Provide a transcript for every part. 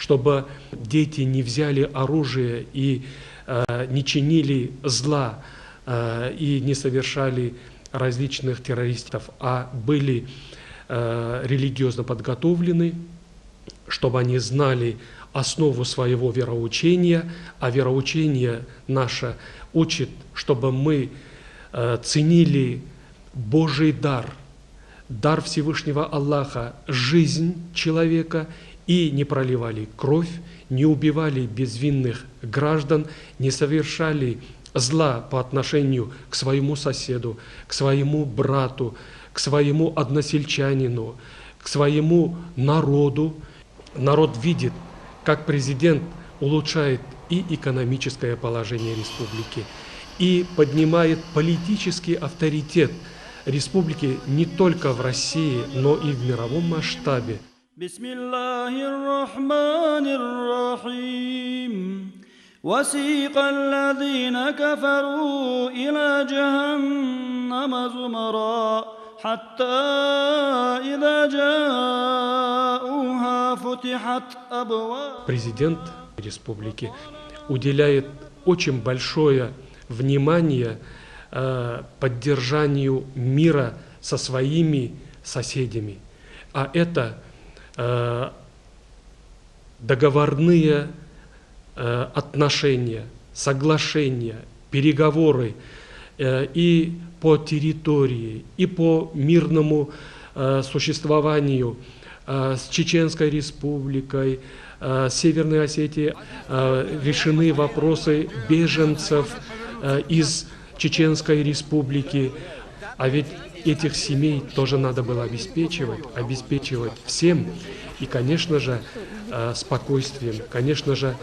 чтобы дети не взяли оружие и не чинили зла и не совершали различных террористов, а были религиозно подготовлены, чтобы они знали основу своего вероучения, а вероучение наше учит, чтобы мы ценили Божий дар, дар Всевышнего Аллаха, жизнь человека, и не проливали кровь, не убивали безвинных граждан, не совершали зла по отношению к своему соседу, к своему брату, к своему односельчанину, к своему народу. Народ видит, как президент улучшает и экономическое положение республики, и поднимает политический авторитет республики не только в России, но и в мировом масштабе. وسيق الذين كفروا إلى جهنم زمرا حتى إذا جاءوها فتحت أبواب. Президент республики уделяет очень большое внимание поддержанию мира со своими соседями. А это договорные отношения, соглашения, переговоры и по территории, и по мирному существованию с Чеченской республикой, с Северной Осетией. Решены вопросы беженцев из Чеченской республики. А ведь этих семей тоже надо было обеспечивать всем. И, конечно же, спокойствием, конечно же,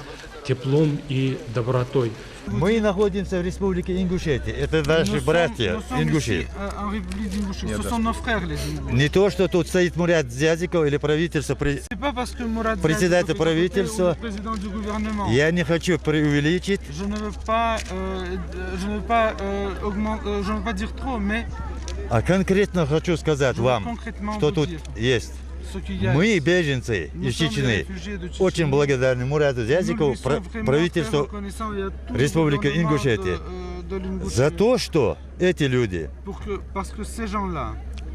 теплом и добротой. Мы находимся в республике Ингушетия. Это наши братья ингуши. Не то, что тут стоит Мурат Зязиков или правительство, председатель правительства. Я не хочу преувеличить. А конкретно хочу сказать вам, что тут есть. Мы, беженцы из Чечни, очень благодарны Мурату Зязикову, правительству Республики Ингушетия, за то, что эти люди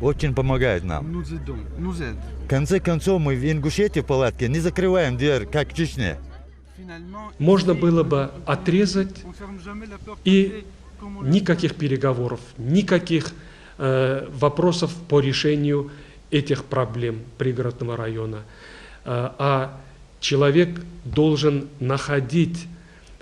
очень помогают нам. В конце концов, мы в Ингушетии в палатке не закрываем дверь, как в Чечне. Можно было бы отрезать, и никаких переговоров, никаких вопросов по решению этих проблем пригородного района. А человек должен находить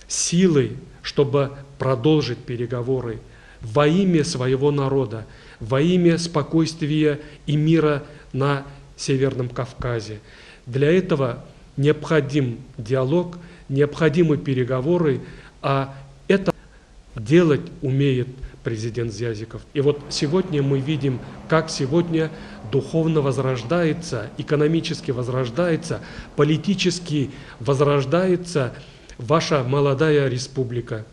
силы, чтобы продолжить переговоры во имя своего народа, во имя спокойствия и мира на Северном Кавказе. Для этого необходим диалог, необходимы переговоры, а это делать умеет президент Зязиков. И вот сегодня мы видим, как сегодня духовно возрождается, экономически возрождается, политически возрождается ваша молодая республика.